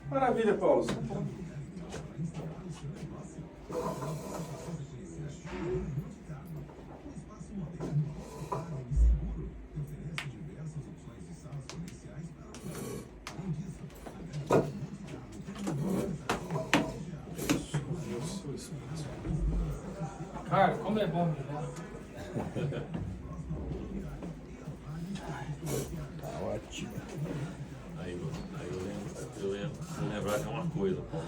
Maravilha, Paulo. Cara, como é bom, né? Tá ótimo. Aí eu lembrar de uma coisa, Paulo.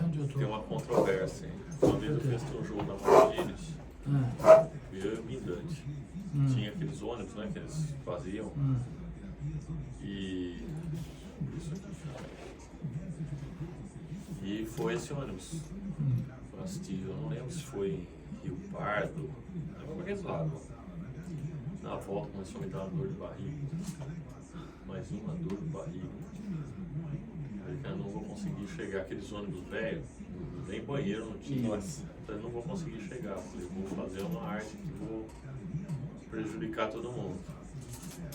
Onde eu tô? Tem uma controvérsia, hein? Uma vez eu fiz um jogo na Martins, eu e o Mindante. Tinha aqueles ônibus, né, que eles faziam. E foi esse ônibus. Eu assisti, eu não lembro se foi em Rio Pardo, não aqueles lados. Na volta começou a me dar uma dor de barriga. Mais uma dor de barriga. Falei, cara, eu não vou conseguir chegar. Aqueles ônibus velhos, nem banheiro não tinha. Nossa. Então eu não vou conseguir chegar. Falei, eu vou fazer uma arte que vou prejudicar todo mundo.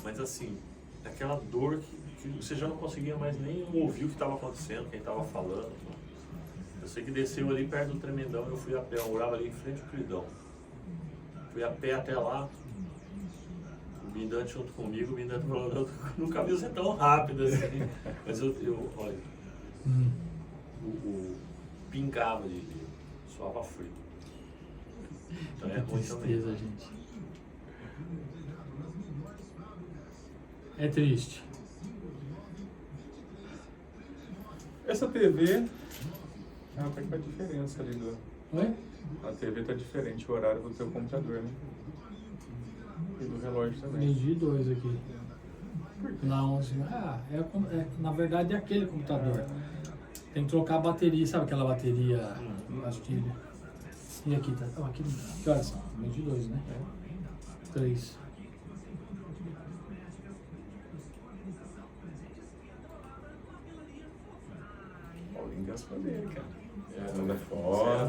Mas assim, aquela dor que você já não conseguia mais nem ouvir o que estava acontecendo, quem estava falando. Eu sei que desceu ali perto do Tremendão, eu fui a pé, eu morava ali em frente ao Cridão. Fui a pé até lá, o Mindante junto comigo, o Mindante falou, eu nunca vi você tão rápido assim. Mas eu olha, o pingava de suava frio. Então é ruim também. Tristeza, gente. É triste. Essa TV... Ah, tem uma diferença ali do... Oi? A TV tá diferente, o horário do teu computador, né? E do relógio também. Meio 2 aqui. Na 11. Na verdade é aquele computador. Tem que trocar a bateria, sabe aquela bateria pastilha? E aqui tá. Aqui, que horas são? Meio 2, né? 3. Paulinho gastou dele, cara. É, Manda Você foto. é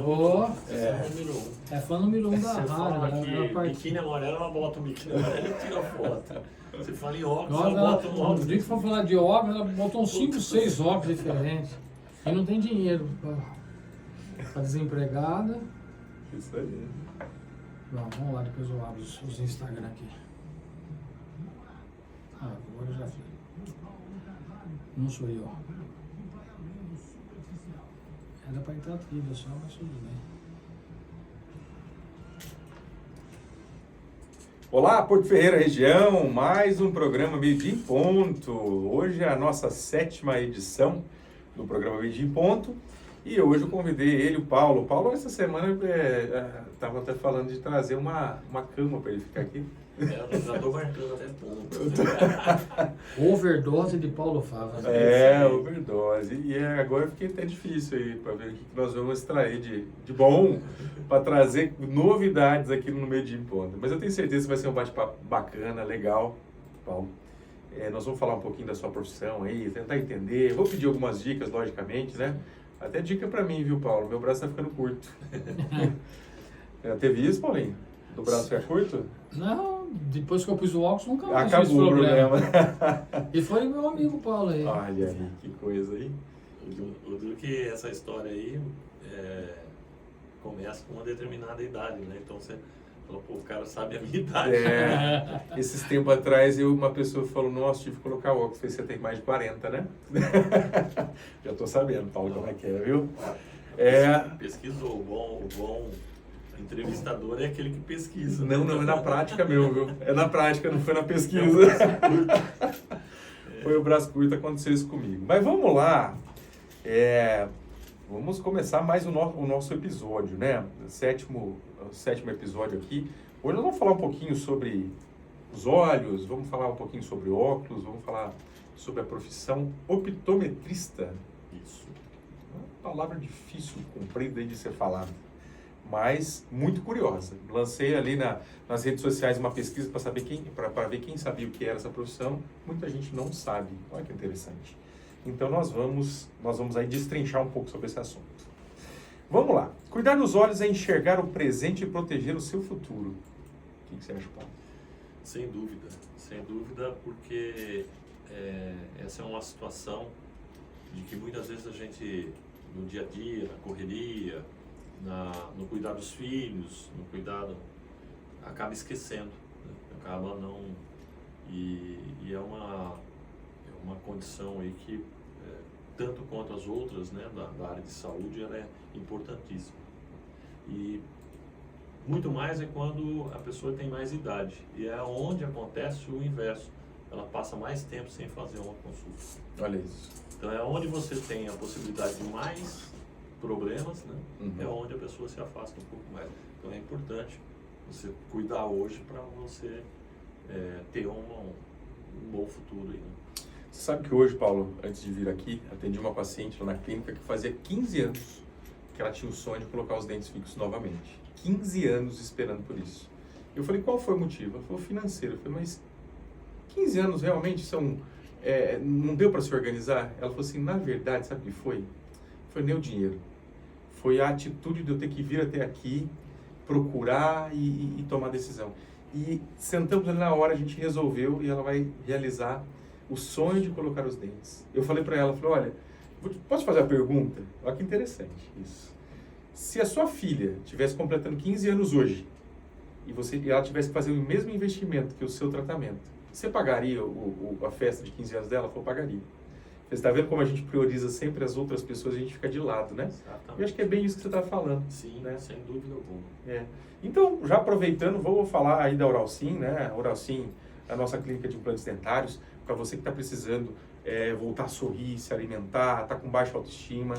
número 1. É fã número 1 da Você fala rádio. que biquíni amarelo, ela bota um biquíni amarelo e tira foto. Você fala em óculos, Nossa, ela bota um no óculos. dia que for falar de óculos, ela botou uns 5, 6 óculos diferentes. E não tem dinheiro. Tá desempregada. Isso aí. Bom, vamos lá, depois eu abro os Instagram aqui. Agora já foi. Não sou eu. Era pra entrar trilha só, mas tudo bem. Olá, Porto Ferreira região, mais um programa Meio Dia em Ponto. Hoje é a nossa 7ª edição do programa Meio Dia em Ponto. E hoje eu convidei ele, o Paulo. O Paulo, essa semana, estava até falando de trazer uma cama para ele ficar aqui. Eu já tô marcando até ponto. Overdose de Paulo Fava. Né? É, overdose. E agora fiquei até difícil aí para ver o que nós vamos extrair de bom para trazer novidades aqui no Meio Dia em Ponto. Mas eu tenho certeza que vai ser um bate-papo bacana, legal, Paulo. Nós vamos falar um pouquinho da sua profissão aí, tentar entender. Vou pedir algumas dicas, logicamente, né? Até dica para mim, viu, Paulo? Meu braço tá ficando curto. Já teve isso, Paulinho? Do braço ficar curto? Não, depois que eu pus o óculos, nunca mais tive esse Acabou o problema. problema. E foi meu amigo Paulo aí. Olha aí, que coisa aí. O duro que essa história aí começa com uma determinada idade, né? Então você fala, pô, o cara sabe a minha idade. Esses tempos atrás, uma pessoa falou, nossa, tive que colocar óculos. Falei, você tem mais de 40, né? Já tô sabendo, Paulo, como é que é, viu? Pesquisou. O bom entrevistador é aquele que pesquisa. Não, é na prática meu, viu? É na prática, não foi na pesquisa. Foi o braço curto, aconteceu isso comigo. Mas vamos lá. Vamos começar mais o nosso episódio, né? O sétimo episódio aqui. Hoje nós vamos falar um pouquinho sobre os olhos, vamos falar um pouquinho sobre óculos, vamos falar sobre a profissão optometrista. Isso. Uma palavra difícil, comprida de ser falada, mas muito curiosa. Lancei ali nas redes sociais uma pesquisa para ver quem sabia o que era essa profissão. Muita gente não sabe. Olha que interessante. Então nós vamos aí destrinchar um pouco sobre esse assunto. Vamos lá. Cuidar dos olhos é enxergar o presente e proteger o seu futuro. O que você acha, Paulo? Sem dúvida, porque essa é uma situação de que muitas vezes a gente, no dia a dia, na correria, no cuidar dos filhos, no cuidado, acaba esquecendo, né? Acaba não... E é uma condição aí que, tanto quanto as outras, né, da área de saúde, ela é importantíssima. E muito mais é quando a pessoa tem mais idade. E é onde acontece o inverso. Ela passa mais tempo sem fazer uma consulta. Olha isso. Então é onde você tem a possibilidade de mais problemas, né? Uhum. É onde a pessoa se afasta um pouco mais. Então é importante você cuidar hoje para você ter um bom futuro aí, né? Você sabe que hoje, Paulo, antes de vir aqui, atendi uma paciente lá na clínica que fazia 15 anos que ela tinha o sonho de colocar os dentes fixos novamente. 15 anos esperando por isso. Eu falei, qual foi o motivo? Ela falou, financeiro. Eu falei, mas 15 anos realmente são... não deu para se organizar? Ela falou assim, na verdade, sabe o que foi? Foi nem o dinheiro. Foi a atitude de eu ter que vir até aqui, procurar e tomar decisão. E sentamos ali na hora, a gente resolveu e ela vai realizar o sonho de colocar os dentes. Eu falei para ela, falei, olha, posso fazer a pergunta? Olha que interessante isso. Se a sua filha estivesse completando 15 anos hoje e ela tivesse que fazer o mesmo investimento que o seu tratamento, você pagaria a festa de 15 anos dela? Eu falei, pagaria. Você está vendo como a gente prioriza sempre as outras pessoas, a gente fica de lado, né? Exatamente. Eu acho que é bem isso que você está falando. Sim, né? sem dúvida alguma. Então, já aproveitando, vou falar aí da Oralsim, né? A Oralsim, a nossa clínica de implantes dentários, para você que está precisando voltar a sorrir, se alimentar, está com baixa autoestima,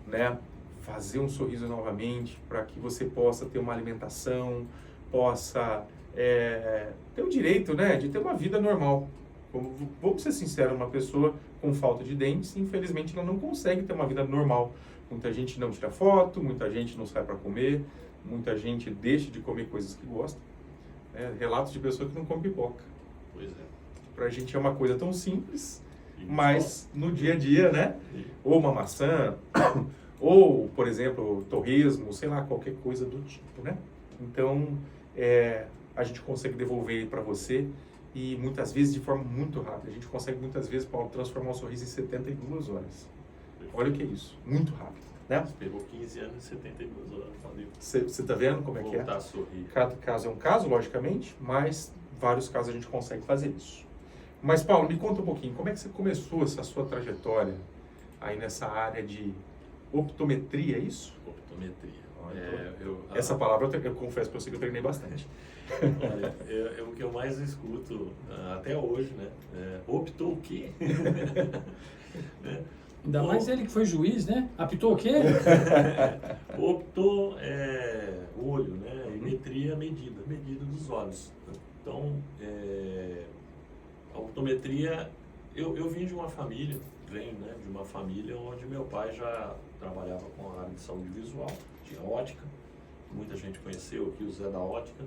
né? Fazer um sorriso novamente, para que você possa ter uma alimentação, possa ter o direito, né, de ter uma vida normal. Vamos ser sinceros, uma pessoa com falta de dentes, infelizmente, ela não consegue ter uma vida normal. Muita gente não tira foto, muita gente não sai para comer, muita gente deixa de comer coisas que gosta. Relatos de pessoas que não comem pipoca. Pois é. Pra gente é uma coisa tão simples, E mas no dia a dia, né? E- Ou uma maçã, ou, por exemplo, torresmo, sei lá, qualquer coisa do tipo, né? Então, a gente consegue devolver para você e muitas vezes de forma muito rápida. A gente consegue muitas vezes, Paulo, transformar um sorriso em 72 horas. Olha o que é isso, muito rápido, né? Pegou 15 anos e 72 horas para Você tá vendo como é que é? voltar a sorrir. Cada caso é um caso, logicamente, mas vários casos a gente consegue fazer isso. Mas, Paulo, me conta um pouquinho, como é que você começou essa sua trajetória aí nessa área de optometria, é isso? Optometria. Essa palavra eu confesso para você que eu treinei bastante. Olha, o que eu mais escuto até hoje, né? Optou o quê? Né? Ainda mais ele que foi juiz, né? Apitou o quê? Optou olho, né? E metria, medida dos olhos. Então, a optometria, eu vim de uma família, né, de uma família onde meu pai já trabalhava com a área de saúde visual, tinha ótica, muita gente conheceu aqui o Zé da Ótica,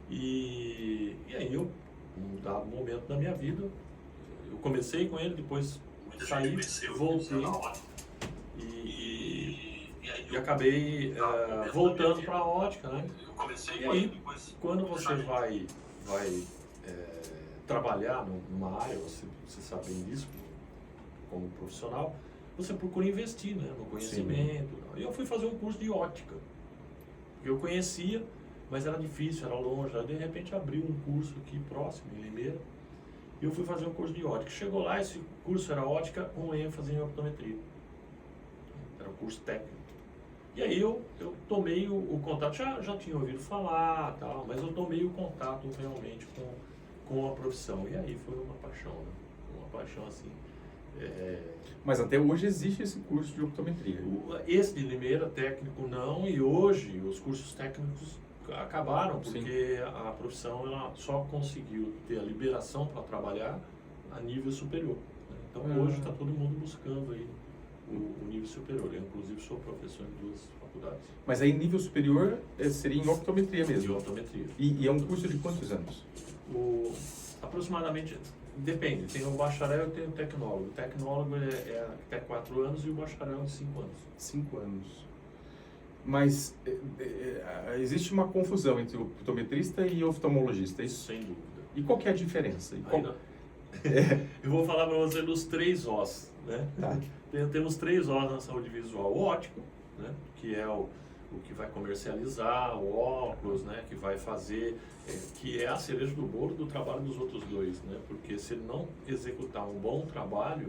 e aí eu, num dado momento da minha vida, eu comecei com ele, depois saí, voltei, e acabei voltando para a ótica, né? E aí, quando você vai trabalhar numa área, você sabe bem disso, como profissional, você procura investir, né, no conhecimento. E eu fui fazer um curso de ótica. Eu conhecia, mas era difícil, era longe. Aí, de repente, abriu um curso aqui próximo, em Limeira, e eu fui fazer um curso de ótica. Chegou lá, esse curso era ótica com ênfase em optometria. Era um curso técnico. E aí eu tomei o contato, já tinha ouvido falar, tal, mas eu tomei o contato realmente com a profissão. E aí foi uma paixão, né? Uma paixão assim. Mas até hoje existe esse curso de optometria. Esse de Limeira, técnico, não, e hoje os cursos técnicos acabaram, porque a profissão ela só conseguiu ter a liberação para trabalhar a nível superior, né? Então hoje está todo mundo buscando aí o nível superior. Eu, inclusive, sou professor em 2 faculdades. Mas aí nível superior seria em optometria De mesmo. optometria. E é um curso de quantos anos? Aproximadamente, depende, tem o bacharel e tem o tecnólogo. O tecnólogo é até 4 anos e o bacharel é 5 anos. 5 anos. Mas existe uma confusão entre o optometrista e o oftalmologista, é isso? Sem dúvida. E qual que é a diferença? E qual- Eu vou falar para você dos 3 Os, né? Tá. Temos 3 Os na saúde visual. O óptico, né? Que é o que vai comercializar o óculos, né? Que vai fazer, que é a cereja do bolo do trabalho dos outros 2, né? Porque se ele não executar um bom trabalho,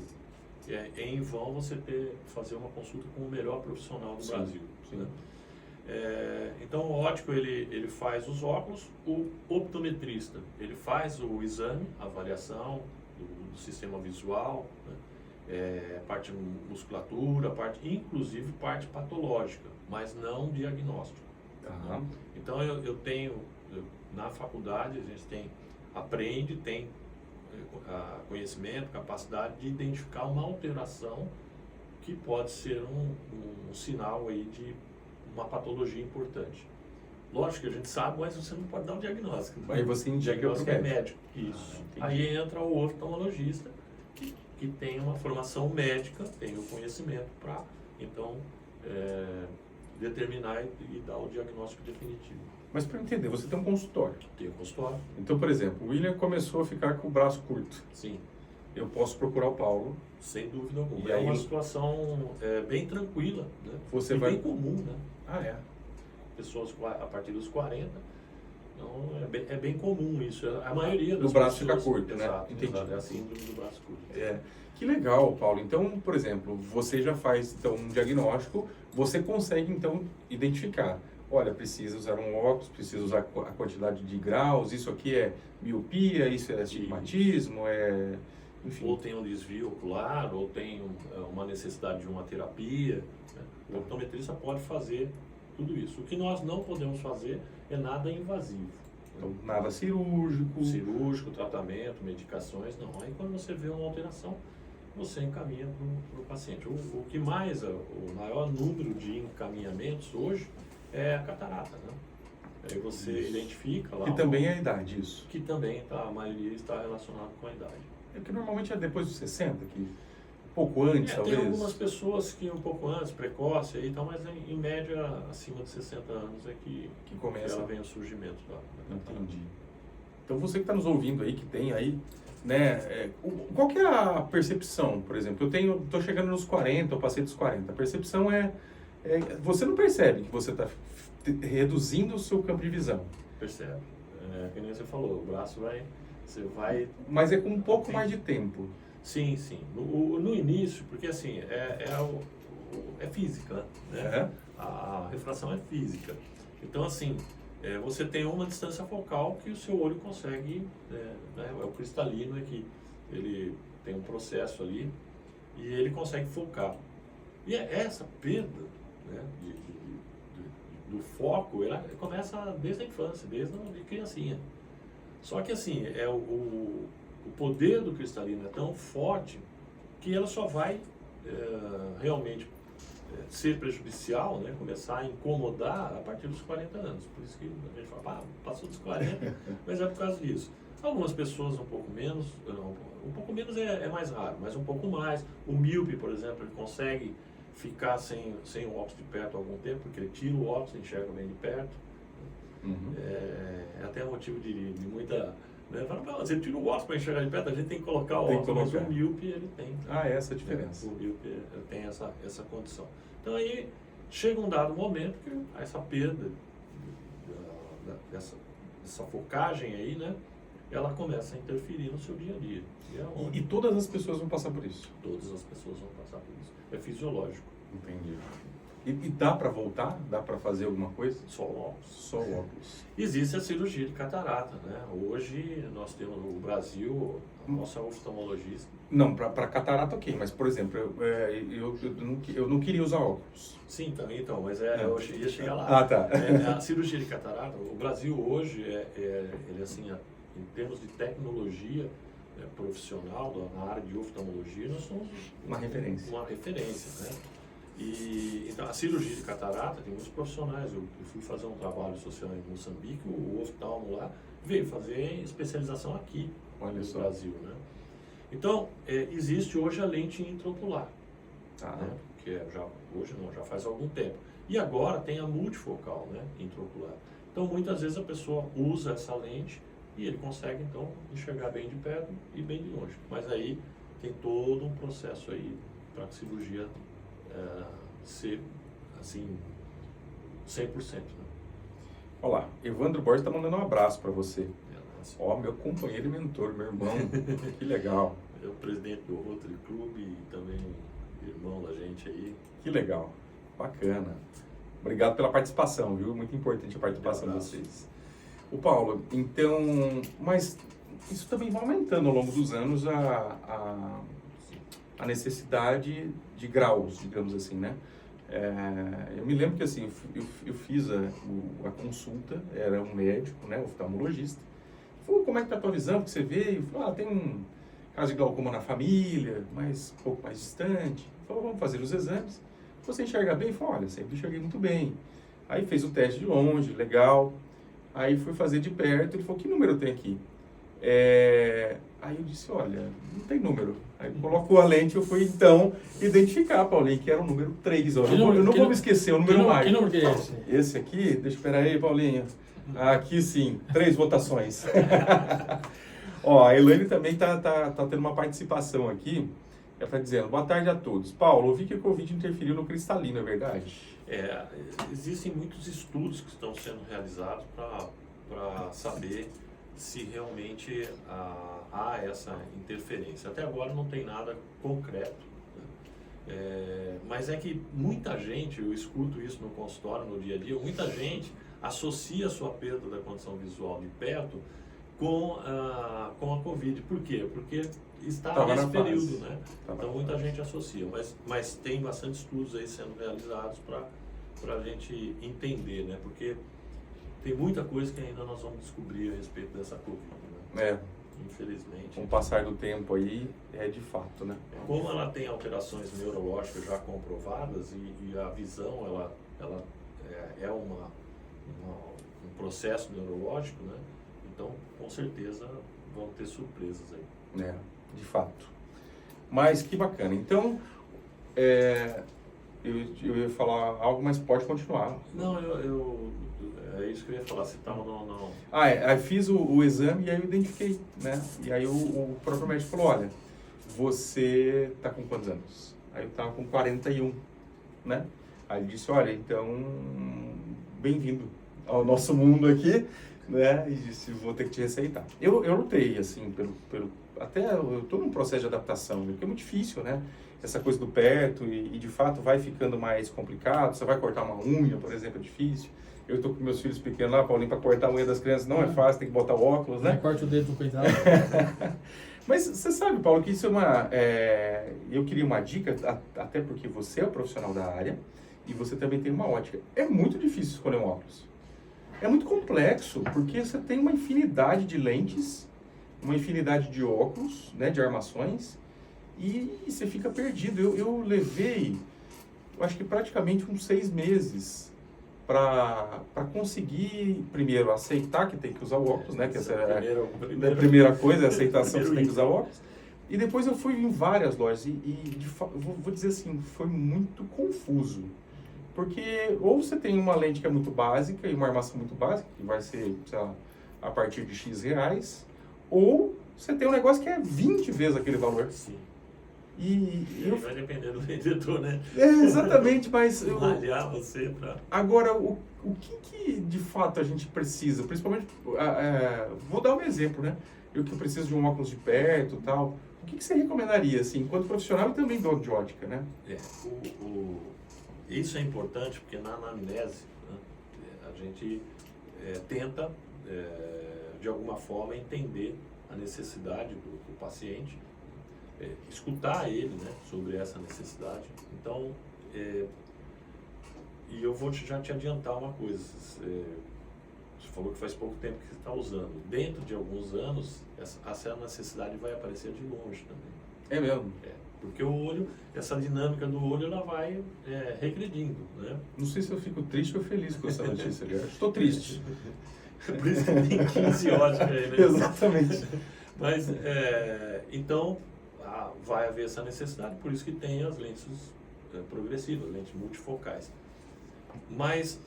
é em vão você fazer uma consulta com o melhor profissional do Sim, Brasil. sim. Né? Então o óptico ele faz os óculos, o optometrista ele faz o exame, a avaliação do sistema visual, né? Parte musculatura, inclusive parte patológica, mas não diagnóstico. Tá. Então na faculdade a gente aprende, tem conhecimento, capacidade de identificar uma alteração que pode ser um sinal aí de uma patologia importante. Lógico que a gente sabe, mas você não pode dar um diagnóstico. Aí você indica o pro médico. Isso. Aí entra o oftalmologista, que tem uma formação médica, tem o conhecimento para, então, determinar e dar o diagnóstico definitivo. Mas para entender, você tem um consultório. Tem o consultório? Então, por exemplo, o William começou a ficar com o braço curto. Sim. Eu posso procurar o Paulo. Sem dúvida alguma. E é aí, uma situação bem tranquila, né? Você e vai... bem comum, né? Ah, é? Pessoas a partir dos 40. Então, é bem comum isso. A maioria das do braço pessoas... fica curto, exato, né? Entendi. Exato, é a síndrome do braço curto. É. Que legal, Paulo. Então, por exemplo, você já faz então, um diagnóstico, você consegue então identificar. Olha, precisa usar um óculos, precisa usar a quantidade de graus, isso aqui é miopia, isso é astigmatismo, enfim. Ou tem um desvio ocular, ou tem uma necessidade de uma terapia. Né? O optometrista pode fazer tudo isso. O que nós não podemos fazer é nada invasivo. Então, nada cirúrgico. Cirúrgico, tratamento, medicações, não. Aí quando você vê uma alteração, você encaminha para o paciente. O que mais, o maior número de encaminhamentos hoje é a catarata, né? Aí você identifica lá... Que também é a idade, isso. Que também, a maioria está relacionada com a idade. É que normalmente é depois dos 60, que pouco antes, talvez. Tem algumas pessoas que um pouco antes, precoce e tal, mas em média, acima de 60 anos é que começa. Ela vem o surgimento da catarata. Entendi. Então você que está nos ouvindo aí, que tem aí, né, qual que é a percepção, por exemplo? Eu estou chegando nos 40, eu passei dos 40. A percepção você não percebe que você está reduzindo o seu campo de visão. Percebe. Que nem você falou, o braço você vai... Mas é com um pouco mais de tempo. Sim, sim. No início, porque assim, é física, né? A refração é física. Então, assim, você tem uma distância focal que o seu olho consegue, né? O cristalino é que ele tem um processo ali e ele consegue focar. E essa perda, né, do foco, ela começa desde a infância, desde a criancinha. Só que assim, o poder do cristalino é tão forte que ela só vai realmente ser prejudicial, né, começar a incomodar a partir dos 40 anos. Por isso que a gente fala, passou dos 40, mas é por causa disso. Algumas pessoas um pouco menos, um pouco menos é mais raro, mas um pouco mais. O míope, por exemplo, ele consegue ficar sem o óculos de perto há algum tempo, porque ele tira o óculos e enxerga bem de perto. Uhum. É até motivo de muita... Né? Fala, você tira o óculos para enxergar de perto, a gente tem que colocar o óculos, mas o míope ele tem. Essa é a diferença. O míope tem essa condição. Então aí chega um dado momento que essa perda, dessa focagem aí, né? Ela começa a interferir no seu dia a dia. E todas as pessoas vão passar por isso? Todas as pessoas vão passar por isso. É fisiológico. Entendi. E dá para voltar? Dá para fazer alguma coisa? Só o óculos. Só o óculos. Existe a cirurgia de catarata, né? Hoje nós temos no Brasil, a nossa oftalmologista... Não, para catarata ok, mas por exemplo, eu não queria usar óculos. Sim, então, mas eu ia chegar lá. Tá. A cirurgia de catarata, o Brasil hoje, ele assim, em termos de tecnologia profissional na área de oftalmologia, nós somos uma referência. Uma referência, né? E então, a cirurgia de catarata tem muitos profissionais. Eu fui fazer um trabalho social em Moçambique, o oftalmo lá veio fazer especialização aqui no Brasil, né? Então, existe hoje a lente intraocular, né? Que hoje não, já faz algum tempo. E agora tem a multifocal, né? Intraocular. Então, muitas vezes a pessoa usa essa lente e ele consegue então enxergar bem de perto e bem de longe. Mas aí tem todo um processo aí para a cirurgia ser assim 100%. Né? Olá, Evandro Borges está mandando um abraço para você. Assim, Ó, meu companheiro e mentor, meu irmão. Que legal. é o presidente do Rotary Club e também irmão da gente aí. Que legal. Bacana. Obrigado pela participação, viu? Muito importante a participação de abraço. vocês. O Paulo, então, mas isso também vai aumentando ao longo dos anos a necessidade de graus, digamos assim, né? Eu me lembro que assim, eu fiz a consulta, era um médico, né, oftalmologista. Falou, como é que tá a tua visão? Que você veio? Falou, tem um caso de glaucoma na família, mas um pouco mais distante. Falou, vamos fazer os exames. Você enxerga bem? Falou, olha, sempre enxerguei muito bem. Aí fez o teste de longe, legal. Aí fui fazer de perto, ele falou, que número tem aqui? Aí eu disse, olha, não tem número. Aí colocou a lente, eu fui então identificar, Paulinho, que era o número 3. Ó. Eu não vou me esquecer, o número mais. Que número que é esse? Esse aqui, deixa eu esperar aí, Paulinho. Aqui sim, 3 votações. Ó, a Elaine também tá tendo uma participação aqui. Ela está dizendo, boa tarde a todos. Paulo, ouvi que a Covid interferiu no cristalino, é verdade? Existem muitos estudos que estão sendo realizados para saber se realmente há essa interferência. Até agora não tem nada concreto. Mas é que muita gente, eu escuto isso no consultório, no dia a dia, muita gente associa a sua perda da condição visual de perto com a Covid. Por quê? Porque está nesse período, né? Então muita gente associa, mas tem bastante estudos aí sendo realizados para a gente entender, né? Porque tem muita coisa que ainda nós vamos descobrir a respeito dessa Covid, né? Infelizmente. Com o passar do tempo aí, de fato, né? Como ela tem alterações neurológicas já comprovadas e a visão, ela é um processo neurológico, né? Então, com certeza, vão ter surpresas aí. De fato. Mas que bacana. Então, eu ia falar algo, mas pode continuar. Não, é isso que eu ia falar. Você estava no... Aí fiz o exame e aí eu identifiquei, né? E aí o próprio médico falou, olha, você tá com quantos anos? Aí eu tava com 41, né? Aí ele disse, olha, então, bem-vindo ao nosso mundo aqui, né? E disse, vou ter que te receitar. Eu lutei, assim, até eu estou num processo de adaptação, porque é muito difícil, né? Essa coisa do perto e de fato vai ficando mais complicado. Você vai cortar uma unha, por exemplo, é difícil. Eu estou com meus filhos pequenos lá, Paulinho, para cortar a unha das crianças não é fácil, tem que botar o óculos, né? Corta o dedo do coitado. Mas você sabe, Paulo, que isso eu queria uma dica, até porque você é o profissional da área e você também tem uma ótica. É muito difícil escolher um óculos. É muito complexo, porque você tem uma infinidade de lentes, uma infinidade de óculos, né, de armações, e você fica perdido. Eu levei, eu acho que praticamente uns 6 meses para conseguir, primeiro, aceitar que tem que usar óculos, né, que essa é a primeira coisa, a aceitação que você tem que usar óculos. E depois eu fui em várias lojas e vou dizer assim, foi muito confuso. Porque ou você tem uma lente que é muito básica e uma armação muito básica, que vai ser, sei lá, a partir de X reais, ou você tem um negócio que é 20 vezes aquele valor. Sim. E vai depender do vendedor, né? Exatamente, mas... Malhar você para... Agora, o que de fato a gente precisa? Principalmente, vou dar um exemplo, né? Eu que preciso de um óculos de perto e tal. O que você recomendaria, assim, enquanto profissional e também dono de ótica, né? Isso é importante porque na anamnese, né, a gente tenta, de alguma forma, entender a necessidade do paciente, escutar ele, né, sobre essa necessidade. Então, e eu vou já te adiantar uma coisa. Você falou que faz pouco tempo que você está usando. Dentro de alguns anos, essa necessidade vai aparecer de longe também. É mesmo? Porque o olho, essa dinâmica do olho, ela vai regredindo, né? Não sei se eu fico triste ou feliz com essa notícia, aliás. Estou triste. Por isso que tem 15 óticas aí, né? Exatamente. Mas, então, vai haver essa necessidade, por isso que tem as lentes progressivas, lentes multifocais. Mas,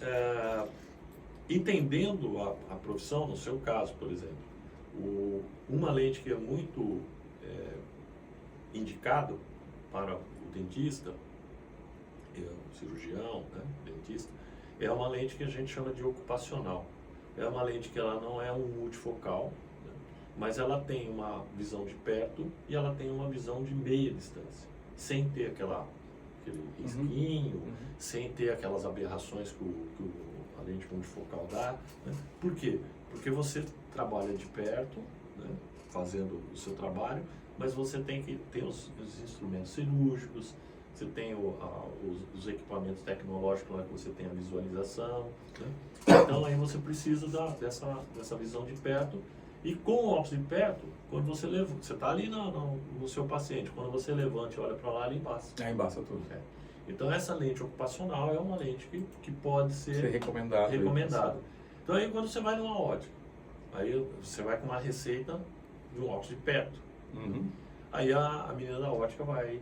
entendendo a profissão, no seu caso, por exemplo, Uma lente que é muito indicado para o dentista, o cirurgião, né, dentista, é uma lente que a gente chama de ocupacional. É uma lente que ela não é um multifocal, né, mas ela tem uma visão de perto e ela tem uma visão de meia distância, sem ter aquele risquinho, sem ter aquelas aberrações que a lente multifocal dá. Né? Por quê? Porque você trabalha de perto, né, fazendo o seu trabalho, mas você tem que ter os instrumentos cirúrgicos, você tem os equipamentos tecnológicos lá que você tem a visualização. Né? Então aí você precisa dessa visão de perto. E com o óculos de perto, quando você está ali no seu paciente, quando você levanta e olha para lá, ele embaça. Aí embaça tudo. Então essa lente ocupacional é uma lente que pode ser recomendada. Então aí quando você vai numa ótica, aí você vai com uma receita de um óculos de perto. Aí a menina da ótica vai,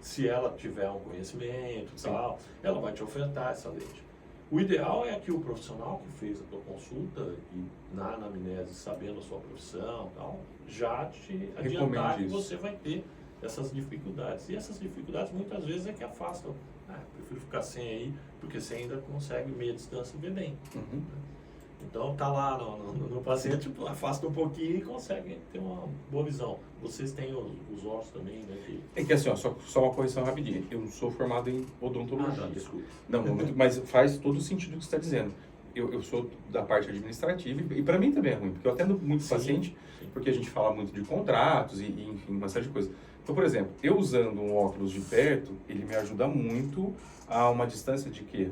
se ela tiver um conhecimento e tal, ela vai te ofertar essa lente. O ideal é que o profissional que fez a tua consulta e na anamnese, sabendo a sua profissão e tal, já te adiantar que você vai ter essas dificuldades. E essas dificuldades muitas vezes é que afastam. Prefiro ficar sem aí, porque você ainda consegue meia distância ver bem. Então tá lá no paciente, afasta um pouquinho e consegue ter uma boa visão. Vocês têm os óculos também, né? É que assim, ó, só uma correção rapidinha. Eu não sou formado em odontologia. Desculpa. Não, mas faz todo o sentido o que você está dizendo. Eu sou da parte administrativa e para mim também é ruim, porque eu atendo muito paciente, porque a gente fala muito de contratos e enfim, uma série de coisas. Então, por exemplo, eu usando um óculos de perto, ele me ajuda muito a uma distância de quê?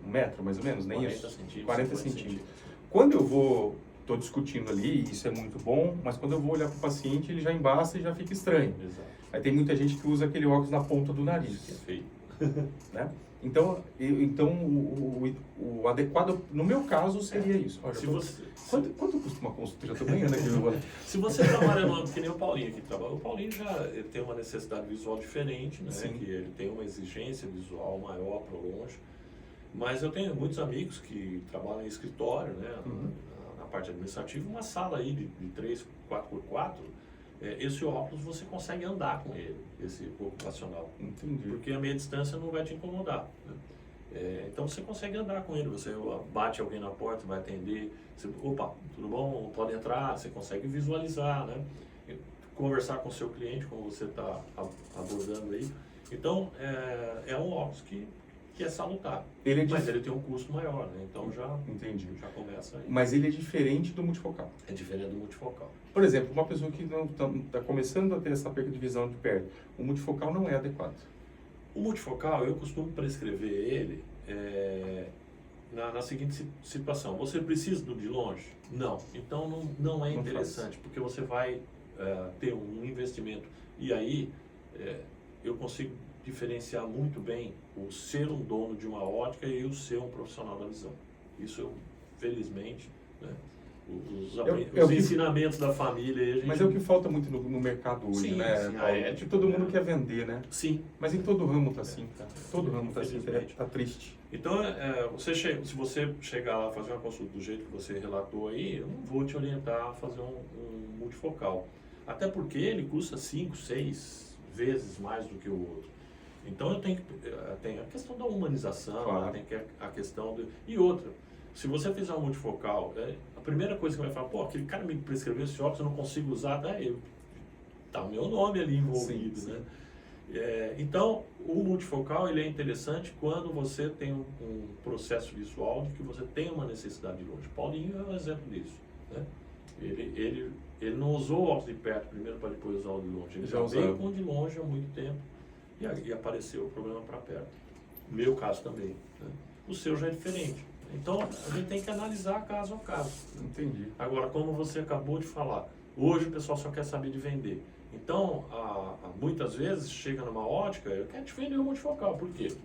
1 metro, mais ou menos? Nem 40 isso. centímetros. 40 centímetros. Quando eu estou discutindo ali, isso é muito bom, mas quando eu vou olhar para o paciente, ele já embaça e já fica estranho. Exato. Aí tem muita gente que usa aquele óculos na ponta do nariz. Que é feio. Né? Então o adequado, no meu caso, seria isso. Olha, quanto custa uma consulta? Já estou ganhando aqui. Se você trabalha no âmbito que nem o Paulinho aqui trabalha, o Paulinho ele tem uma necessidade visual diferente, né? Que ele tem uma exigência visual maior para longe. Mas eu tenho muitos amigos que trabalham em escritório, né? Na parte administrativa, uma sala aí de 3, 4x4, esse óculos você consegue andar com ele, esse ocupacional. Entendi. Porque a meia distância não vai te incomodar. Né? Então você consegue andar com ele, você bate alguém na porta, vai atender, você, opa, tudo bom? Pode entrar, você consegue visualizar, né? Conversar com o seu cliente, como você está abordando aí. Então, é um óculos que é salutar, mas ele tem um custo maior, né? Então já começa aí. Mas ele é diferente do multifocal. É diferente do multifocal. Por exemplo, uma pessoa que não está começando a ter essa perda de visão de perto, o multifocal não é adequado. O multifocal, eu costumo prescrever ele na seguinte situação: você precisa do de longe? Não. Então não é interessante, porque você vai ter um investimento. E aí eu consigo diferenciar muito bem o ser um dono de uma ótica e o ser um profissional da visão. Isso eu, felizmente, né, os ensinamentos da família. Mas é o que falta muito no mercado hoje, né? Sim, todo mundo quer vender, né? Sim. Mas em todo ramo está assim, tá? Todo ramo está assim, tá triste. Então, se você chegar lá fazer uma consulta do jeito que você relatou aí, eu não vou te orientar a fazer um multifocal. Até porque ele custa 5, 6 vezes mais do que o outro. Então tem a questão da humanização, claro. Tem a questão e outra, se você fizer um multifocal, a primeira coisa que vai falar, pô, aquele cara me prescreveu esse óculos, eu não consigo usar, tá o meu nome ali envolvido, sim. Né? Então, o multifocal ele é interessante quando você tem um processo visual de que você tem uma necessidade de longe. Paulinho é um exemplo disso, né? Ele não usou o óculos de perto primeiro para depois usar o de longe, ele já veio com o de longe há muito tempo. E apareceu o problema para perto. Meu caso também. Né? O seu já é diferente. Então, a gente tem que analisar caso a caso. Entendi. Agora, como você acabou de falar, hoje o pessoal só quer saber de vender. Então, muitas vezes, chega numa ótica, eu quero te vender um multifocal. Por quê?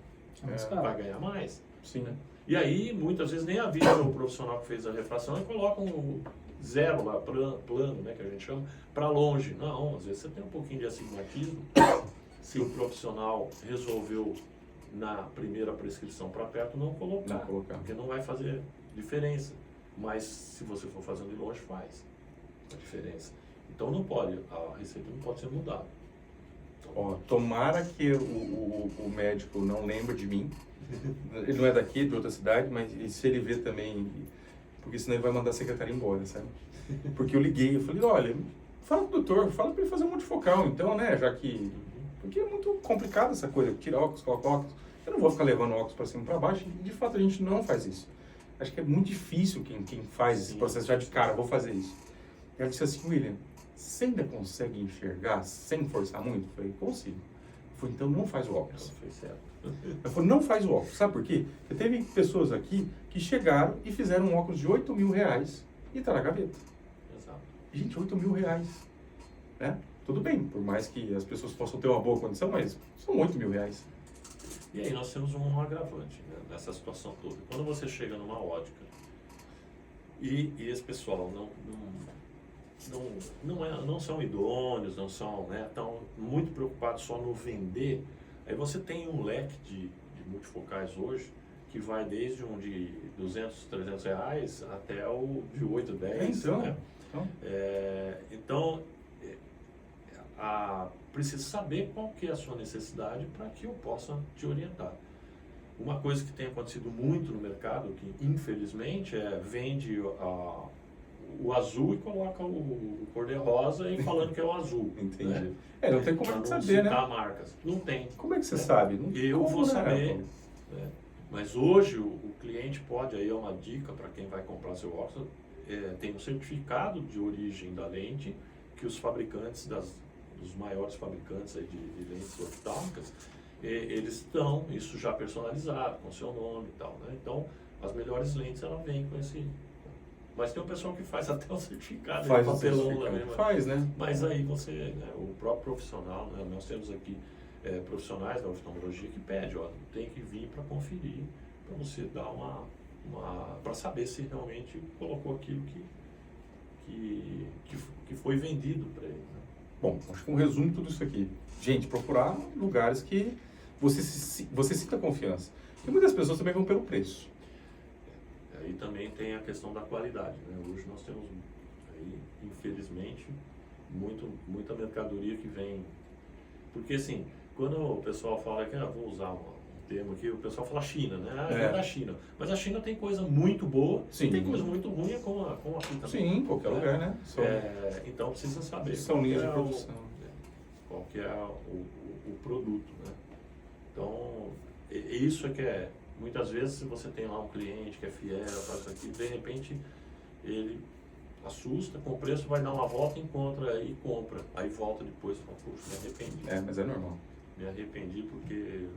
Vai ganhar mais. Sim. Né? E aí, muitas vezes, nem avisa o profissional que fez a refração e coloca um 0 lá, plano, né, que a gente chama, para longe. Não, às vezes você tem um pouquinho de astigmatismo. Se o profissional resolveu na primeira prescrição para perto não colocar, porque não vai fazer diferença. Mas se você for fazendo de longe, faz. a diferença. Então não pode, a receita não pode ser mudada. Ó, tomara que o médico não lembre de mim. Ele não é daqui, de outra cidade, mas se ele ver também, porque senão ele vai mandar a secretária embora, sabe? Porque eu liguei, eu falei, olha, fala pro doutor, fala pra ele fazer um multifocal, então, né, já que... Porque é muito complicado essa coisa, tira óculos, coloca óculos. Eu não vou ficar levando óculos para cima e para baixo, e de fato a gente não faz isso. Acho que é muito difícil quem faz esse processo já de cara, vou fazer isso. E ela disse assim, William, você ainda consegue enxergar sem forçar muito? Eu falei, consigo. Eu falei, então não faz o óculos. Foi certo. Eu falei, não faz o óculos. Sabe por quê? Porque teve pessoas aqui que chegaram e fizeram um óculos de R$8.000 e tá na gaveta. Exato. Gente, R$8.000, né? Tudo bem, por mais que as pessoas possam ter uma boa condição, mas são R$8.000. E aí nós temos um agravante, né, nessa situação toda. Quando você chega numa ótica e esse pessoal não são idôneos, não são, né, tão muito preocupados só no vender, aí você tem um leque de multifocais hoje que vai desde um de R$200, R$300 até o de 8, 10. Então, né? Então preciso saber qual que é a sua necessidade para que eu possa te orientar. Uma coisa que tem acontecido muito no mercado, que infelizmente vende o azul e coloca o cor-de-rosa e falando que é o azul. Entendi. Né? Não tem como Pra não saber, né? citar marcas. Não tem. Como é que você né? sabe? Não, Eu como, vou né, saber. Paulo? Né? Mas hoje o cliente pode, aí é uma dica para quem vai comprar seu óculos, tem um certificado de origem da lente que os fabricantes dos maiores fabricantes aí de lentes oftálmicas, eles estão, isso já personalizado, com seu nome e tal, né? Então, as melhores lentes, ela vem com esse... Mas tem um pessoal que faz até o certificado, Faz de o papelão certificado. lá mesmo. Faz, né? Mas aí você, né, o próprio profissional, né, nós temos aqui profissionais da oftalmologia que pedem, ó, tem que vir para conferir, para você dar para saber se realmente colocou aquilo que foi vendido para ele. Né? Bom, acho que um resumo de tudo isso aqui. Gente, procurar lugares que você sinta confiança. E muitas pessoas também vão pelo preço. Aí também tem a questão da qualidade. Né? Hoje nós temos, aí, infelizmente, muita mercadoria que vem... Porque assim, quando o pessoal fala que, vou usar um termo aqui, o pessoal fala China, né? É da China. Mas a China tem coisa muito boa, e tem coisa muito ruim como aqui também. Sim, em qualquer lugar, né? Então precisa saber São linhas de produção. qual que é o produto, né? Então, isso é que é... Muitas vezes você tem lá um cliente que é fiel, faz isso aqui, de repente ele assusta com o preço, vai dar uma volta, encontra e compra. Aí volta depois e fala, poxa, me arrependi. Mas é normal. Me arrependi porque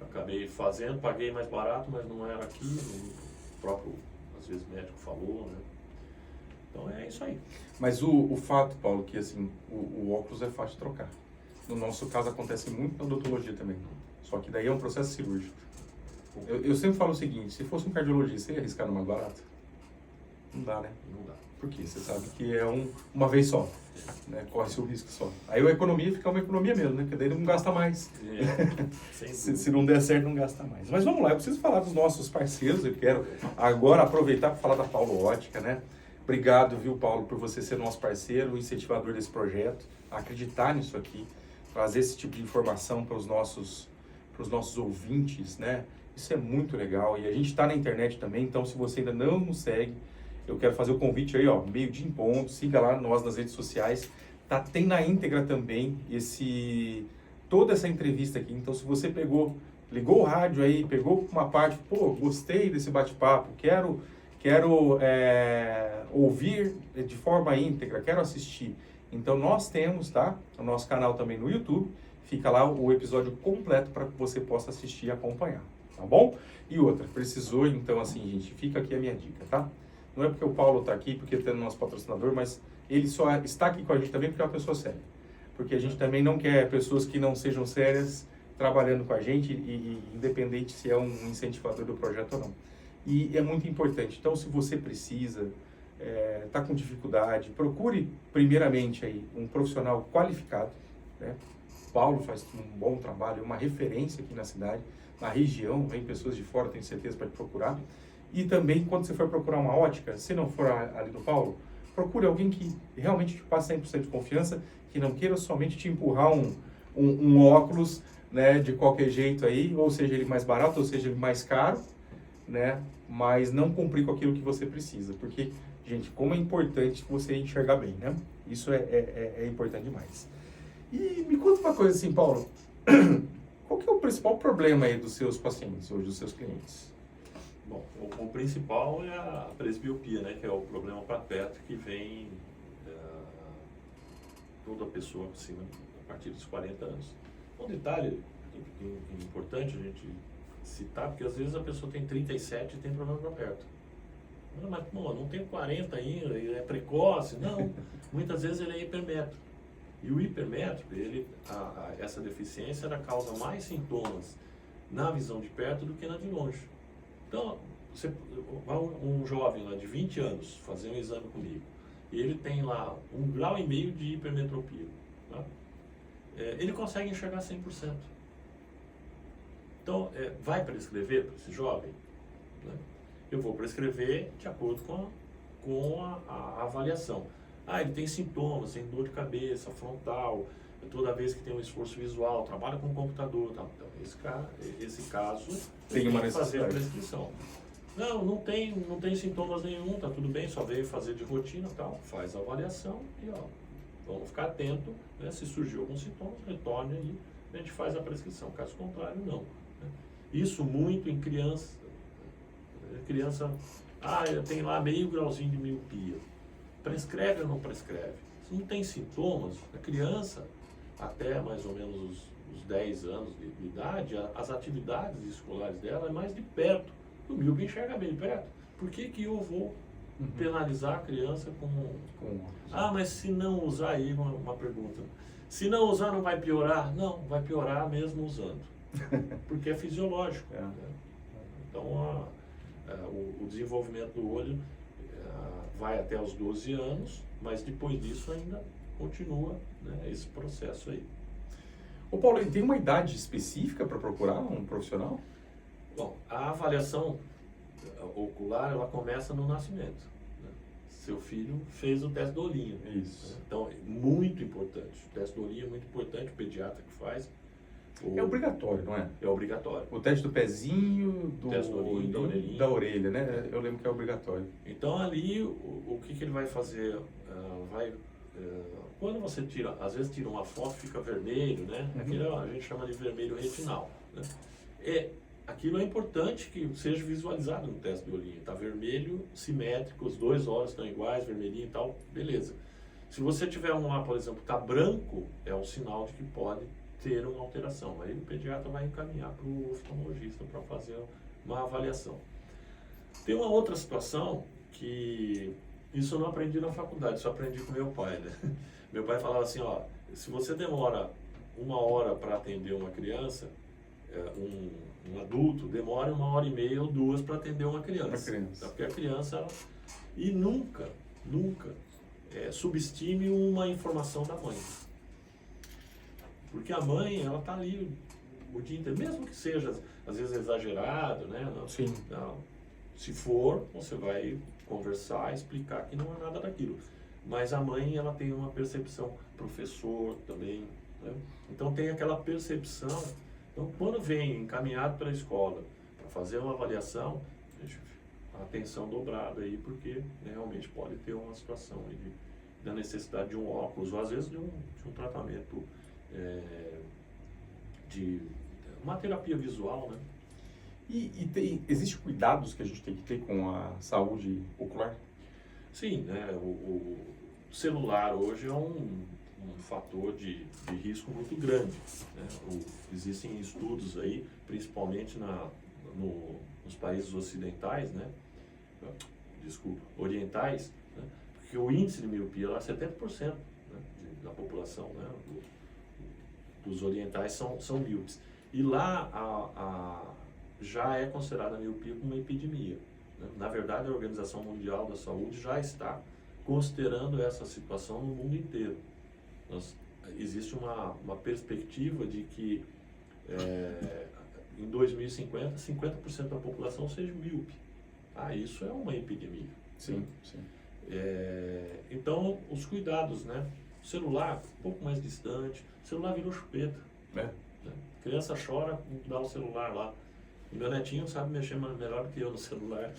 acabei fazendo, paguei mais barato, mas não era aquilo, o próprio, às vezes, médico falou, né? Então é isso aí. Mas o fato, Paulo, que assim, o óculos é fácil de trocar. No nosso caso acontece muito na odontologia também. Só que daí é um processo cirúrgico. Eu sempre falo o seguinte, se fosse um cardiologista, você ia arriscar numa barata? Não dá, né? Não dá. Por quê? Você sabe que é uma vez só, né? Corre-se o risco só. Aí a economia fica uma economia mesmo, né? Porque daí não gasta mais. Se não der certo, não gasta mais. Mas vamos lá, eu preciso falar dos nossos parceiros. Eu quero agora aproveitar para falar da Paulo Ótica, né? Obrigado, viu, Paulo, por você ser nosso parceiro, incentivador desse projeto, acreditar nisso aqui, trazer esse tipo de informação para os nossos ouvintes, né? Isso é muito legal e a gente está na internet também, então se você ainda não nos segue, eu quero fazer o convite aí, ó, meio-dia em ponto, siga lá nós nas redes sociais, tem na íntegra também toda essa entrevista aqui, então se você ligou o rádio aí, pegou uma parte, gostei desse bate-papo, quero ouvir de forma íntegra, quero assistir, então nós temos, tá, o nosso canal também no YouTube, fica lá o episódio completo para que você possa assistir e acompanhar. Tá bom? E outra, precisou, então assim, gente, fica aqui a minha dica, tá? Não é porque o Paulo tá aqui, porque ele é nosso patrocinador, mas ele só está aqui com a gente também porque é uma pessoa séria. Porque a gente também não quer pessoas que não sejam sérias trabalhando com a gente, e independente se é um incentivador do projeto ou não. E é muito importante. Então, se você precisa, tá com dificuldade, procure primeiramente aí um profissional qualificado, né? O Paulo faz um bom trabalho, uma referência aqui na cidade, na região, vem pessoas de fora, tenho certeza, para te procurar. E também, quando você for procurar uma ótica, se não for ali no Paulo, procure alguém que realmente te passe 100% de confiança, que não queira somente te empurrar um óculos, né, de qualquer jeito aí, ou seja ele mais barato, ou seja ele mais caro, né, mas não cumprir com aquilo que você precisa, porque, gente, como é importante você enxergar bem, né? Isso é importante demais. E me conta uma coisa assim, Paulo, qual que é o principal problema aí dos seus pacientes, hoje, dos seus clientes? Bom, o principal é a presbiopia, né? Que é o problema para perto que vem toda pessoa acima, a partir dos 40 anos. Um detalhe importante a gente citar, porque às vezes a pessoa tem 37 e tem problema para perto. Mas não tem 40 ainda, ele é precoce. Não, muitas vezes ele é hipermétrope. E o hipermétrope, essa deficiência, ela causa mais sintomas na visão de perto do que na de longe. Então, um jovem lá de 20 anos fazer um exame comigo, e ele tem lá 1,5 grau de hipermetropia, tá? Ele consegue enxergar 100%. Então, vai prescrever para esse jovem? Né? Eu vou prescrever de acordo com a avaliação. Ele tem sintomas, tem dor de cabeça, frontal, toda vez que tem um esforço visual, trabalha com o computador, tá? Então, esse caso tem uma que fazer a necessidade. prescrição. Não tem sintomas nenhum, tá tudo bem, só veio fazer de rotina, tal, faz a avaliação e vamos ficar atento, né? Se surgiu algum sintoma, retorne aí, a gente faz a prescrição, caso contrário, não. Né? Isso muito em criança, tem lá meio grauzinho de miopia, prescreve ou não prescreve? Se não tem sintomas, a criança, até mais ou menos os 10 anos de idade, as atividades escolares dela é mais de perto. O míope enxerga bem de perto. Por que eu vou penalizar a criança com... mas se não usar, aí uma pergunta. Se não usar, não vai piorar? Não, vai piorar mesmo usando. Porque é fisiológico. Né? Então, o desenvolvimento do olho vai até os 12 anos, mas depois disso ainda continua, né, esse processo aí. Ô Paulo, tem uma idade específica para procurar um profissional? Bom, a avaliação ocular, ela começa no nascimento. Né? Seu filho fez o teste do olhinho. Isso. Né? Então, é muito importante. O teste do olhinho é muito importante, o pediatra que faz. É obrigatório, não é? É obrigatório. O teste do pezinho, do teste do olhinho, da orelhinha. Da orelha, né? Eu lembro que é obrigatório. Então, ali, o que ele vai fazer? Quando você tira, às vezes tira uma foto, fica vermelho, né? Aquilo a gente chama de vermelho retinal. Né? Aquilo é importante que seja visualizado no teste do olhinho. Está vermelho, simétrico, os dois olhos estão iguais, vermelhinho e tal, beleza. Se você tiver um lá, por exemplo, está branco, é um sinal de que pode ter uma alteração. Aí o pediatra vai encaminhar para o oftalmologista para fazer uma avaliação. Tem uma outra situação que isso eu não aprendi na faculdade, só aprendi com meu pai, né? Meu pai falava assim, se você demora 1 hora para atender uma criança, um adulto demora 1h30 ou 2 para atender uma criança. Porque a criança, e nunca subestime uma informação da mãe. Porque a mãe, ela tá ali o dia inteiro, mesmo que seja, às vezes, exagerado, né? Sim. Não, se for, você vai conversar, explicar que não é nada daquilo. Mas a mãe, ela tem uma percepção, professor também, né? Então tem aquela percepção. Então, quando vem encaminhado para a escola para fazer uma avaliação, a atenção dobrada aí, porque, né, realmente pode ter uma situação aí da necessidade de um óculos, ou às vezes de um tratamento, de uma terapia visual, né? E existem cuidados que a gente tem que ter com a saúde ocular? Sim, né? O celular hoje é um fator de risco muito grande. Né? Existem estudos aí, principalmente nos países ocidentais, né? Orientais, né? Porque o índice de miopia lá é 70%, né? Da população, né? Dos orientais são míopes. E lá já é considerada a miopia como uma epidemia. Né? Na verdade, a Organização Mundial da Saúde já está considerando essa situação no mundo inteiro. Existe uma perspectiva de que em 2050, 50% da população seja míope. Isso é uma epidemia. Sim, sim. Então, os cuidados, né? O celular, um pouco mais distante, o celular virou chupeta. Né? Né? Criança chora, dá o celular lá. O meu netinho sabe mexer melhor que eu no celular,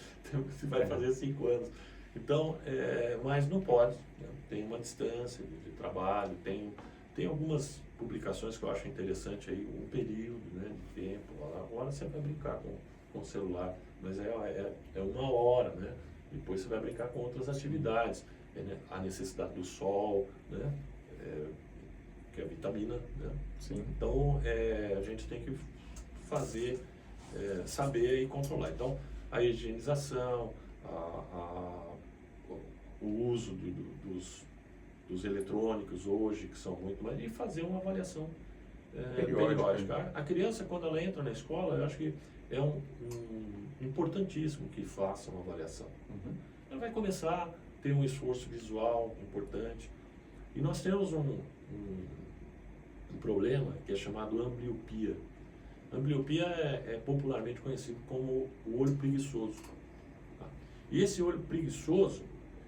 vai fazer 5 anos. Então, mas não pode, né? Tem uma distância de trabalho, tem algumas publicações que eu acho interessante aí, um período, né, de tempo. Agora você vai brincar com o celular, mas é 1 hora, né? Depois você vai brincar com outras atividades, né? A necessidade do sol, né? Que é a vitamina, né? Sim. Então, a gente tem que fazer, saber e controlar. Então, a higienização, o uso dos eletrônicos hoje, que são muito mais, e fazer uma avaliação periódica. A criança, quando ela entra na escola, eu acho que é importantíssimo que faça uma avaliação. Uhum. Ela vai começar a ter um esforço visual importante. E nós temos um problema que é chamado ambliopia. Ambliopia é popularmente conhecido como o olho preguiçoso. Tá? E esse olho preguiçoso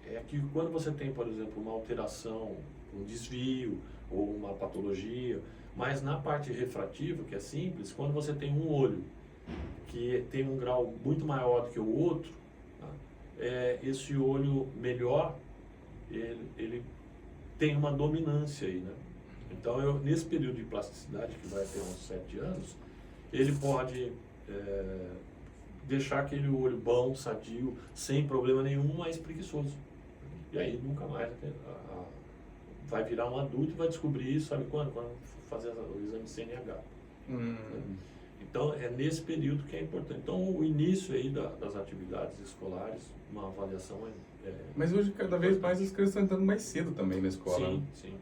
é que quando você tem, por exemplo, uma alteração, um desvio ou uma patologia, mas na parte refrativa, que é simples, quando você tem um olho que tem um grau muito maior do que o outro, tá? Esse olho melhor, ele tem uma dominância aí, né? Então, nesse período de plasticidade, que vai até uns 7 anos, ele pode deixar aquele olho bom, sadio, sem problema nenhum, mas preguiçoso. E aí nunca mais vai virar um adulto e vai descobrir isso, sabe quando? Quando fazer o exame de CNH. Então, é nesse período que é importante. Então, o início aí das atividades escolares, uma avaliação Mas hoje, cada vez mais, as crianças estão entrando mais cedo também na escola. Sim, né? sim.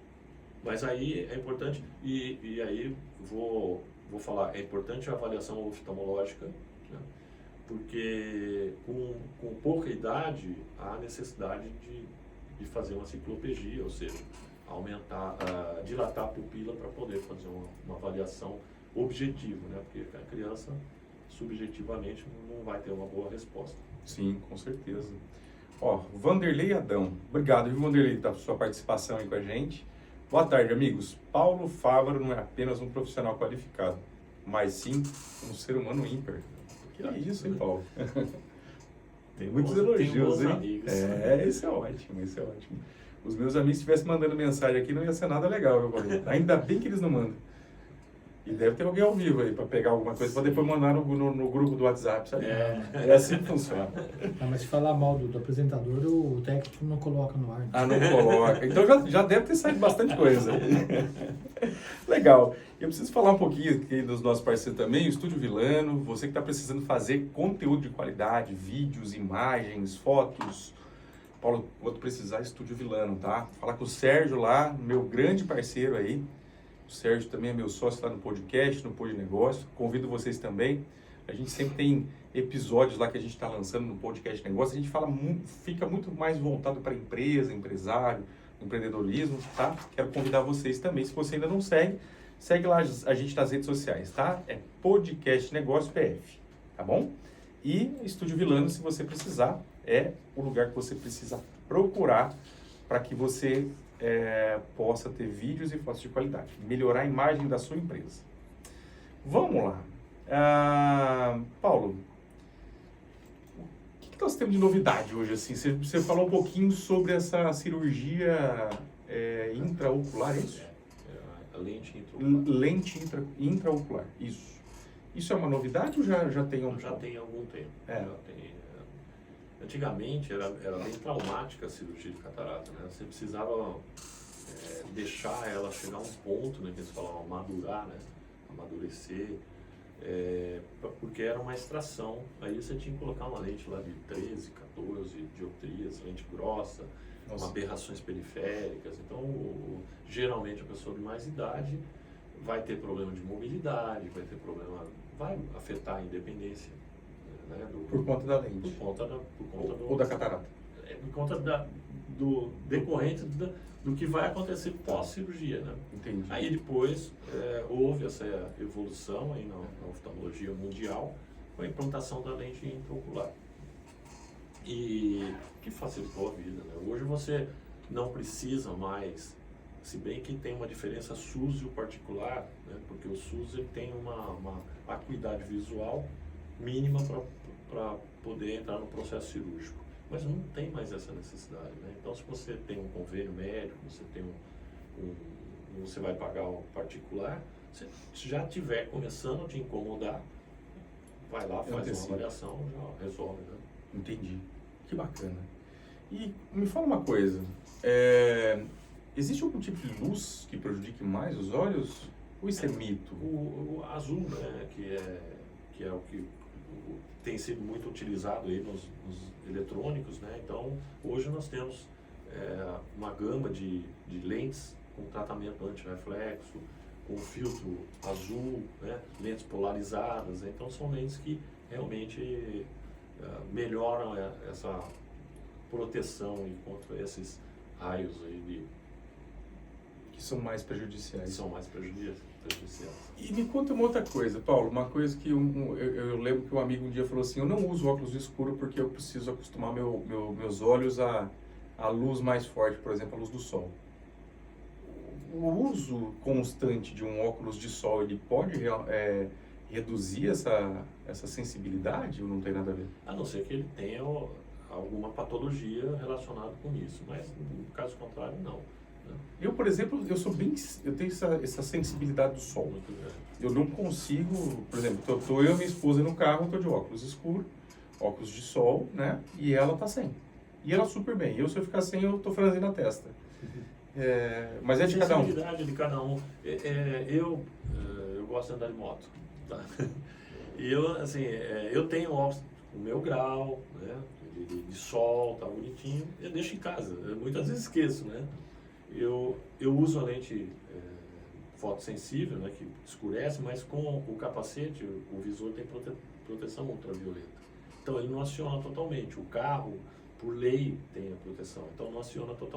Mas aí é importante, e aí vou falar, é importante a avaliação oftalmológica, né? Porque com pouca idade há necessidade de fazer uma ciclopegia, ou seja, aumentar, dilatar a pupila para poder fazer uma avaliação objetiva, né? Porque a criança, subjetivamente, não vai ter uma boa resposta. Sim, com certeza. Ó, Vanderlei Adão. Obrigado, viu, Vanderlei, pela sua participação aí com a gente. Boa tarde, amigos. Paulo Fávaro não é apenas um profissional qualificado, mas sim um ser humano ímpar. Que isso, hein, Paulo? Tem muitos elogios, hein? Amigos. Isso é ótimo, isso é ótimo. Os meus amigos estivessem mandando mensagem aqui, não ia ser nada legal, viu, Paulo? Ainda bem que eles não mandam. E deve ter alguém ao vivo aí para pegar alguma coisa, para depois mandar no grupo do WhatsApp, sabe? É assim que funciona. Mas se falar mal do apresentador, o técnico não coloca no ar. Né? Ah, não coloca. Então já deve ter saído bastante coisa. Legal. Eu preciso falar um pouquinho aqui dos nossos parceiros também, o Estúdio Vilano, você que está precisando fazer conteúdo de qualidade, vídeos, imagens, fotos. Paulo, quando precisar, Estúdio Vilano, tá? Fala com o Sérgio lá, meu grande parceiro aí. O Sérgio também é meu sócio lá no podcast, no Pod Negócio. Convido vocês também. A gente sempre tem episódios lá que a gente está lançando no Podcast Negócio. A gente fica muito mais voltado para empresa, empresário, empreendedorismo, tá? Quero convidar vocês também. Se você ainda não segue lá a gente nas redes sociais, tá? É Podcast Negócio PF, tá bom? E Estúdio Vilano, se você precisar, é o lugar que você precisa procurar para que você possa ter vídeos e fotos de qualidade, melhorar a imagem da sua empresa. Vamos lá. Paulo, o que nós temos de novidade hoje? Assim? Você falou um pouquinho sobre essa cirurgia intraocular, é isso? A lente intraocular. Lente intraocular, isso. Isso é uma novidade ou já tem um... Já tem algum tempo. É. Já tem, antigamente era bem traumática a cirurgia de catarata, né? Você precisava deixar ela chegar a um ponto, né, que eles falavam madurar, né? Amadurecer, porque era uma extração. Aí você tinha que colocar uma lente lá de 13, 14 dioptrias, lente grossa, aberrações periféricas. Então, geralmente a pessoa de mais idade vai ter problema de mobilidade, vai afetar a independência. Né, por conta da lente. Por conta ou da catarata. Por conta do decorrente do que vai acontecer pós-cirurgia, né? Entendi. Aí depois houve essa evolução aí na oftalmologia mundial com a implantação da lente intraocular. e que facilitou a vida, né? Hoje você não precisa mais, se bem que tem uma diferença SUS e o particular, né? Porque o SUS ele tem uma acuidade visual mínima para poder entrar no processo cirúrgico, mas não tem mais essa necessidade, né? Então, se você tem um convênio médico, você tem você vai pagar o particular, se já estiver começando a te incomodar, vai lá, faz uma avaliação, já resolve, né? Entendi. Que bacana. E me fala uma coisa, existe algum tipo de luz que prejudique mais os olhos? Ou isso é mito? O azul, né, que é o que tem sido muito utilizado aí nos eletrônicos, né? Então, hoje nós temos uma gama de lentes com tratamento anti-reflexo, com filtro azul, né? Lentes polarizadas. Então, são lentes que realmente melhoram essa proteção contra esses raios aí Que são mais prejudiciais. que são mais prejudiciais. E me conta uma outra coisa, Paulo, uma coisa que eu lembro que um amigo um dia falou assim, eu não uso óculos escuros porque eu preciso acostumar meus olhos à luz mais forte, por exemplo, a luz do sol. O uso constante de um óculos de sol, ele pode reduzir essa sensibilidade ou não tem nada a ver? A não ser que ele tenha alguma patologia relacionada com isso, mas no caso contrário, não. Eu, por exemplo, eu tenho essa sensibilidade do sol. Muito grande. Eu não consigo, por exemplo, tô eu e minha esposa no carro, tô de óculos escuros, óculos de sol, né? E ela tá sem. E ela super bem. Se eu ficar sem, eu tô franzindo a testa. Mas é de cada um. Sensibilidade de cada um. Eu gosto de andar de moto. Tá? E eu tenho óculos o meu grau, né? De sol, tá bonitinho. Eu deixo em casa. Eu muitas vezes esqueço, né? Eu uso a lente fotossensível, né, que escurece, mas com o capacete, o visor tem proteção ultravioleta. Então ele não aciona totalmente. O carro, por lei, tem a proteção. Então não aciona totalmente.